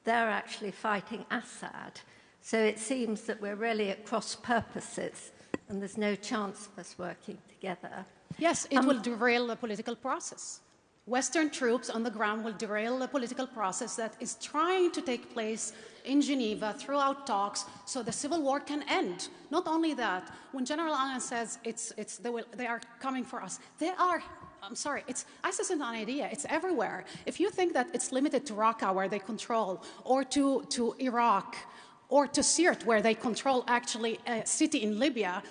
they're actually fighting Assad. So it seems that we're really at cross purposes and there's no chance of us working together. Yes, it will derail the political process. Western troops on the ground will derail the political process that is trying to take place in Geneva throughout talks so the civil war can end. Not only that, when General Allen says they are coming for us, they are. I'm sorry, ISIS is not an idea, it's everywhere. If you think that it's limited to Raqqa where they control, or to Iraq, or to Sirte where they control actually a city in Libya,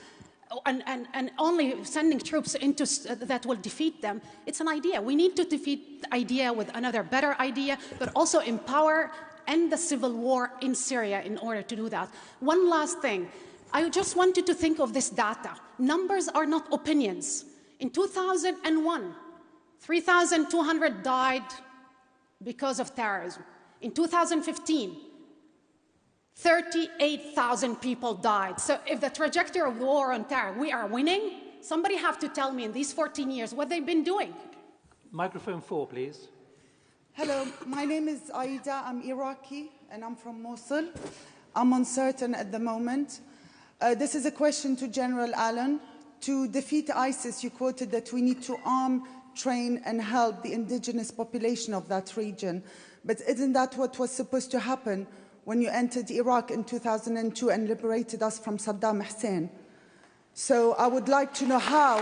and only sending troops into that will defeat them, it's an idea. We need to defeat the idea with another better idea, but also empower, end the civil war in Syria in order to do that. One last thing. I just want you to think of this data. Numbers are not opinions. In 2001, 3,200 died because of terrorism. In 2015, 38,000 people died. So if the trajectory of the war on terror, we are winning, somebody have to tell me in these 14 years what they've been doing. Microphone 4, please. Hello, my name is Aida. I'm Iraqi and I'm from Mosul. I'm uncertain at the moment. This is a question to General Allen. To defeat ISIS, you quoted that we need to arm, train and help the indigenous population of that region. But isn't that what was supposed to happen when you entered Iraq in 2002 and liberated us from Saddam Hussein? So I would like to know how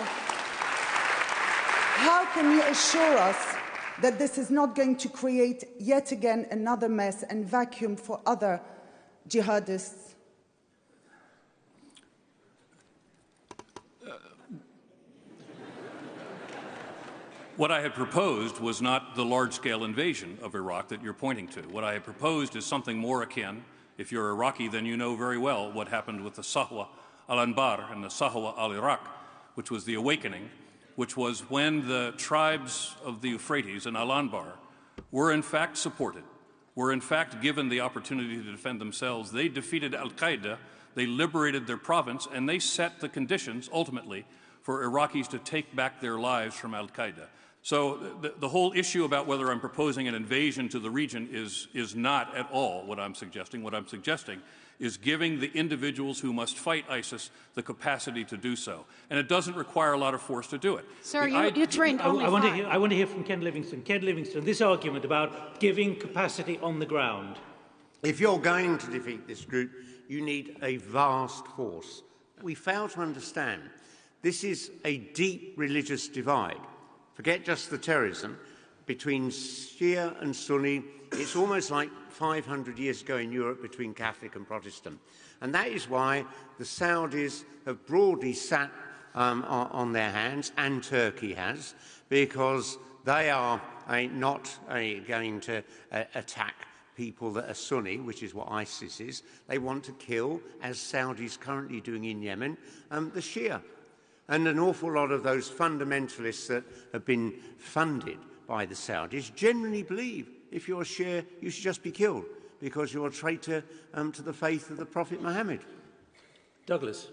can you assure us that this is not going to create yet again another mess and vacuum for other jihadists? What I had proposed was not the large-scale invasion of Iraq that you're pointing to. What I had proposed is something more akin. If you're Iraqi, then you know very well what happened with the Sahwa al-Anbar and the Sahwa al-Iraq, which was the awakening, which was when the tribes of the Euphrates and al-Anbar were in fact supported, were in fact given the opportunity to defend themselves. They defeated al-Qaeda, they liberated their province, and they set the conditions, ultimately, for Iraqis to take back their lives from al-Qaeda. So the whole issue about whether I'm proposing an invasion to the region is not at all what I'm suggesting. What I'm suggesting is giving the individuals who must fight ISIS the capacity to do so. And it doesn't require a lot of force to do it. Sir, you trained only I want to hear from Ken Livingstone. Ken Livingstone, this argument about giving capacity on the ground. If you're going to defeat this group, you need a vast force. We fail to understand this is a deep religious divide. Forget just the terrorism. Between Shia and Sunni, it's almost like 500 years ago in Europe between Catholic and Protestant. And that is why the Saudis have broadly sat on their hands, and Turkey has, because they are not going to attack people that are Sunni, which is what ISIS is. They want to kill, as Saudis currently doing in Yemen, the Shia. And an awful lot of those fundamentalists that have been funded by the Saudis generally believe if you're a Shia, you should just be killed because you're a traitor to the faith of the Prophet Muhammad. Douglas.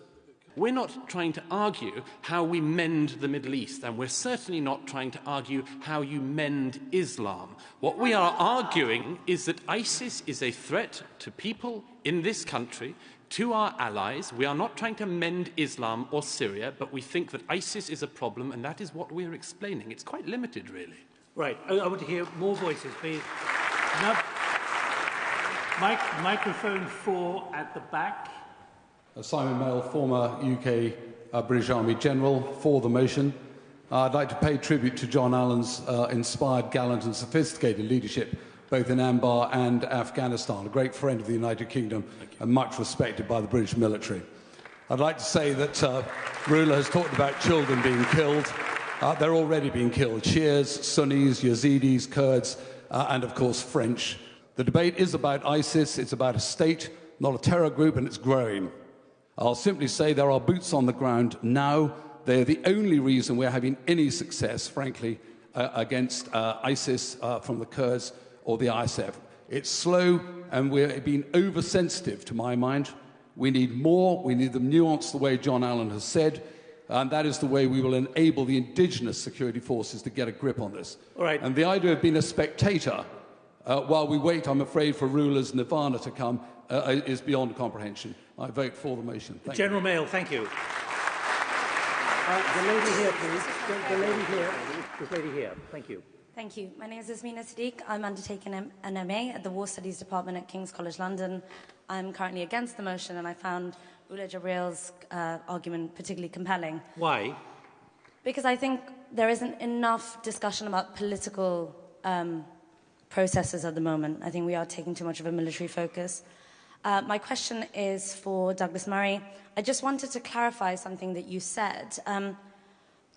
We're not trying to argue how we mend the Middle East, and we're certainly not trying to argue how you mend Islam. What we are arguing is that ISIS is a threat to people in this country, to our allies. We are not trying to mend Islam or Syria, but we think that ISIS is a problem, and that is what we're explaining. It's quite limited, really. Right. I want to hear more voices, please. No. Microphone 4 at the back. Simon Mell, former UK British Army General, for the motion. I'd like to pay tribute to John Allen's inspired, gallant and sophisticated leadership both in Anbar and Afghanistan, a great friend of the United Kingdom and much respected by the British military. I'd like to say that Rula has talked about children being killed. They're already being killed. Shias, Sunnis, Yazidis, Kurds, and of course French. The debate is about ISIS. It's about a state, not a terror group, and it's growing. I'll simply say there are boots on the ground now. They're the only reason we're having any success, frankly, against ISIS from the Kurds or the ISAF. It's slow, and we're being oversensitive, to my mind. We need more. We need them nuanced the way John Allen has said, and that is the way we will enable the indigenous security forces to get a grip on this. All right. And the idea of being a spectator while we wait, I'm afraid, for rulers' nirvana to come, is beyond comprehension. I vote for the motion. Thank General Mail, thank you. The lady here, please. The lady here. This lady here. Thank you. Thank you. My name is Ismina Sadiq. I'm undertaking an MA at the War Studies Department at King's College London. I'm currently against the motion, and I found Ullah Jabrill's argument particularly compelling. Why? Because I think there isn't enough discussion about political processes at the moment. I think we are taking too much of a military focus. My question is for Douglas Murray. I just wanted to clarify something that you said.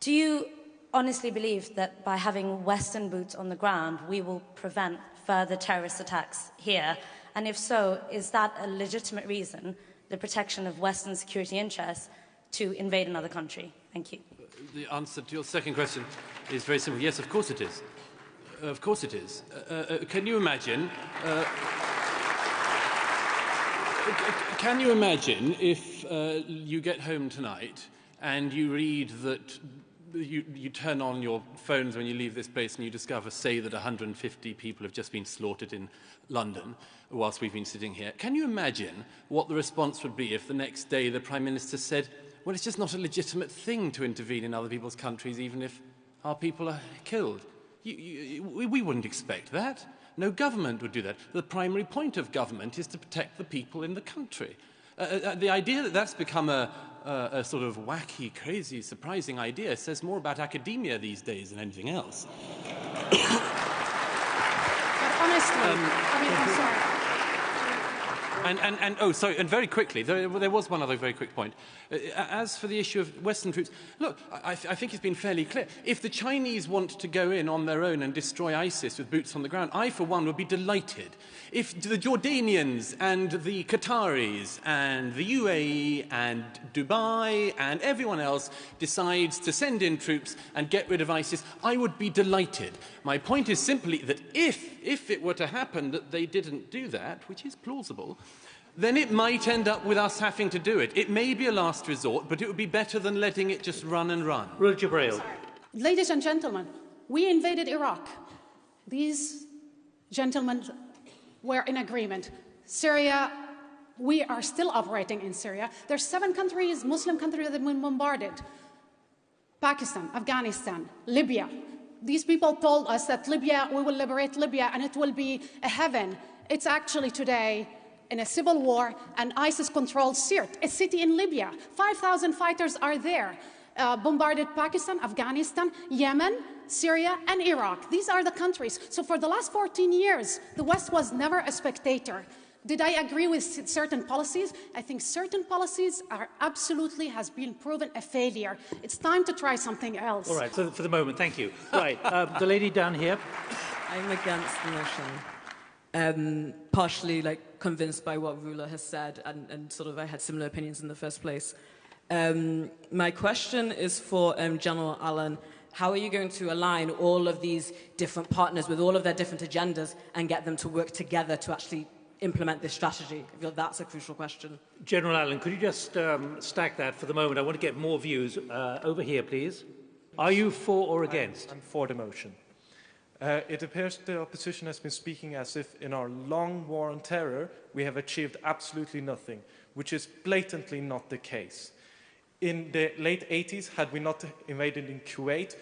Do you honestly believe that by having Western boots on the ground, we will prevent further terrorist attacks here? And if so, is that a legitimate reason, the protection of Western security interests, to invade another country? Thank you. The answer to your second question is very simple. Yes, of course it is. Of course it is. Can you imagine... Can you imagine if you get home tonight and you read that you turn on your phones when you leave this place and you discover, say, that 150 people have just been slaughtered in London whilst we've been sitting here? Can you imagine what the response would be if the next day the Prime Minister said, well, it's just not a legitimate thing to intervene in other people's countries, even if our people are killed? We wouldn't expect that. No government would do that. The primary point of government is to protect the people in the country. The idea that that's become a sort of wacky, crazy, surprising idea says more about academia these days than anything else. But honestly, I'm sorry. And very quickly, there was one other very quick point. As for the issue of Western troops, look, I think it's been fairly clear. If the Chinese want to go in on their own and destroy ISIS with boots on the ground, I, for one, would be delighted. If the Jordanians and the Qataris and the UAE and Dubai and everyone else decides to send in troops and get rid of ISIS, I would be delighted. My point is simply that if it were to happen that they didn't do that, which is plausible, then it might end up with us having to do it. It may be a last resort, but it would be better than letting it just run and run. Ullah Jabril. Ladies and gentlemen, we invaded Iraq. These gentlemen were in agreement. Syria, we are still operating in Syria. There's 7 countries, Muslim countries, that have been bombarded. Pakistan, Afghanistan, Libya. These people told us that Libya, we will liberate Libya and it will be a heaven. It's actually today in a civil war, and ISIS controls Sirte, a city in Libya. 5,000 fighters are there. Bombarded Pakistan, Afghanistan, Yemen, Syria, and Iraq. These are the countries. So for the last 14 years, the West was never a spectator. Did I agree with certain policies? I think certain policies are absolutely has been proven a failure. It's time to try something else. All right, so for the moment, thank you. Right, the lady down here. I'm against the motion. Partially convinced by what Rula has said, and sort of I had similar opinions in the first place. My question is for General Allen. How are you going to align all of these different partners with all of their different agendas and get them to work together to actually implement this strategy? I feel that's a crucial question. General Allen, could you just stack that for the moment? I want to get more views. Over here, please. Are you for or against? I'm for the motion. It appears the opposition has been speaking as if in our long war on terror we have achieved absolutely nothing, which is blatantly not the case. In the late 80s, had we not invaded in Kuwait,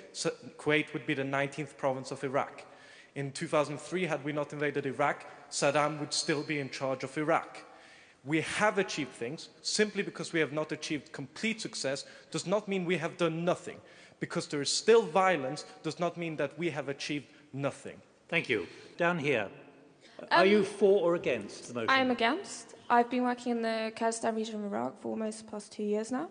Kuwait would be the 19th province of Iraq. In 2003, had we not invaded Iraq, Saddam would still be in charge of Iraq. We have achieved things. Simply because we have not achieved complete success does not mean we have done nothing. Because there is still violence does not mean that we have achieved nothing. Thank you. Down here. Are you for or against the motion? I'm against. I've been working in the Kurdistan region of Iraq for almost the past 2 years now.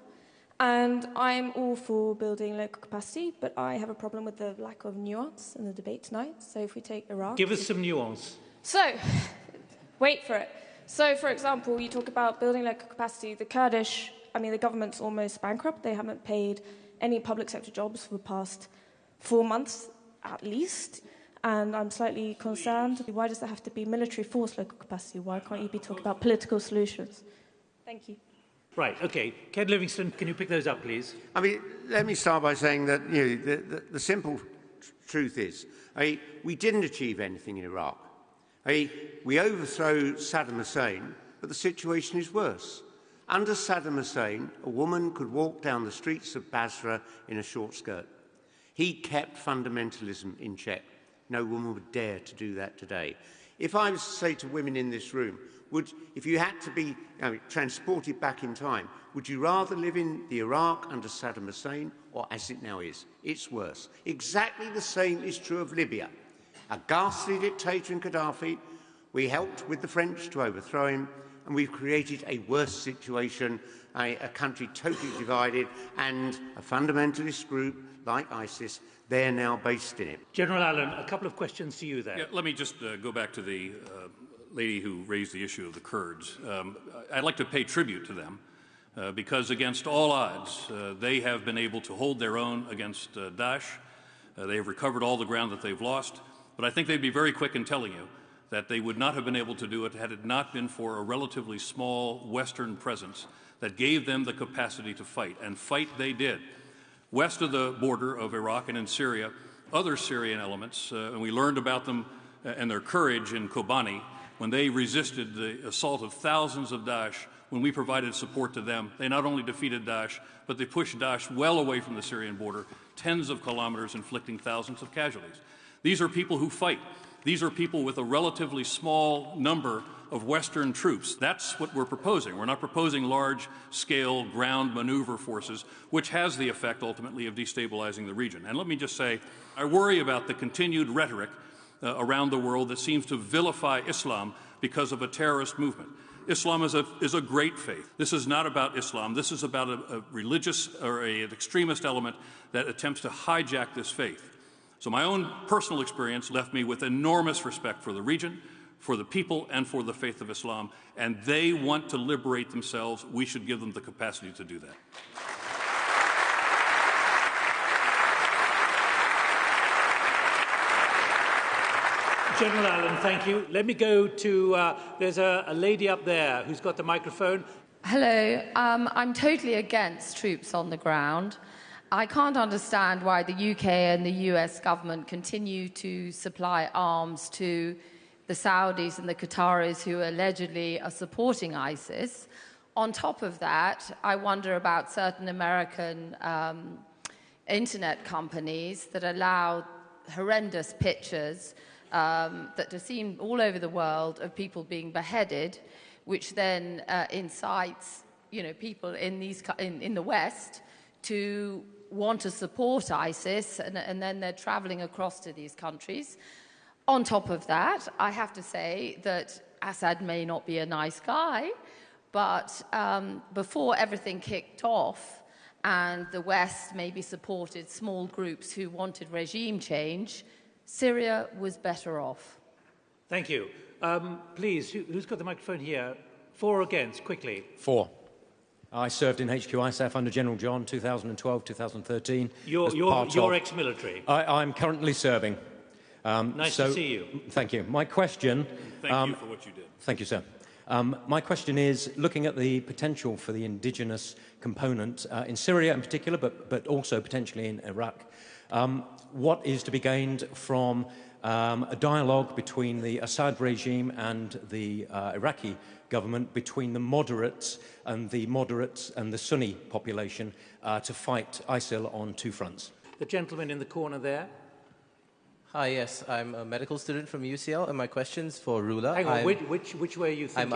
And I'm all for building local capacity, but I have a problem with the lack of nuance in the debate tonight. So if we take Iraq... Give us some nuance. So, wait for it. So, for example, you talk about building local capacity. The Kurdish, the government's almost bankrupt. They haven't paid any public sector jobs for the past 4 months, at least. And I'm slightly concerned. Why does there have to be military force local capacity? Why can't you be talking about political solutions? Thank you. Right, OK. Ken Livingstone, can you pick those up, please? Let me start by saying that the simple truth is, we didn't achieve anything in Iraq. We overthrow Saddam Hussein, but the situation is worse. Under Saddam Hussein, a woman could walk down the streets of Basra in a short skirt. He kept fundamentalism in check. No woman would dare to do that today. If I was to say to women in this room, if you had to be transported back in time, would you rather live in the Iraq under Saddam Hussein or as it now is? It's worse. Exactly the same is true of Libya. A ghastly dictator in Gaddafi. We helped with the French to overthrow him, and we've created a worse situation, a country totally divided, and a fundamentalist group like ISIS, they're now based in it. General Allen, a couple of questions to you there. Yeah, let me just go back to the lady who raised the issue of the Kurds. I'd like to pay tribute to them because against all odds, they have been able to hold their own against Daesh. They have recovered all the ground that they've lost. But I think they'd be very quick in telling you that they would not have been able to do it had it not been for a relatively small Western presence that gave them the capacity to fight. And fight they did. West of the border of Iraq and in Syria, other Syrian elements, and we learned about them and their courage in Kobani when they resisted the assault of thousands of Daesh. When we provided support to them, they not only defeated Daesh, but they pushed Daesh well away from the Syrian border, tens of kilometers, inflicting thousands of casualties. These are people who fight. These are people with a relatively small number of Western troops. That's what we're proposing. We're not proposing large-scale ground maneuver forces, which has the effect, ultimately, of destabilizing the region. And let me just say, I worry about the continued rhetoric around the world that seems to vilify Islam because of a terrorist movement. Islam is a great faith. This is not about Islam. This is about a religious or an extremist element that attempts to hijack this faith. So my own personal experience left me with enormous respect for the region, for the people, and for the faith of Islam. And they want to liberate themselves. We should give them the capacity to do that. General Allen, thank you. Let me go to, there's a lady up there who's got the microphone. Hello. I'm totally against troops on the ground. I can't understand why the UK and the US government continue to supply arms to the Saudis and the Qataris who allegedly are supporting ISIS. On top of that, I wonder about certain American internet companies that allow horrendous pictures that are seen all over the world of people being beheaded, which then incites, people in the West to want to support ISIS, and then they're traveling across to these countries. On top of that, I have to say that Assad may not be a nice guy, but before everything kicked off and the West maybe supported small groups who wanted regime change, Syria was better off. Thank you. Please, who's got the microphone here? For or against, quickly. For. I served in HQ ISAF under General John, 2012-2013. You're ex-military? I'm currently serving. Nice to see you. Thank you. My question... Thank you for what you did. Thank you, sir. My question is, looking at the potential for the indigenous component in Syria in particular, but also potentially in Iraq, what is to be gained from a dialogue between the Assad regime and the Iraqi government, between the moderates and the Sunni population to fight ISIL on two fronts? The gentleman in the corner there. Hi, yes, I'm a medical student from UCL, and my question's for Rula. Hang on, which way are you thinking?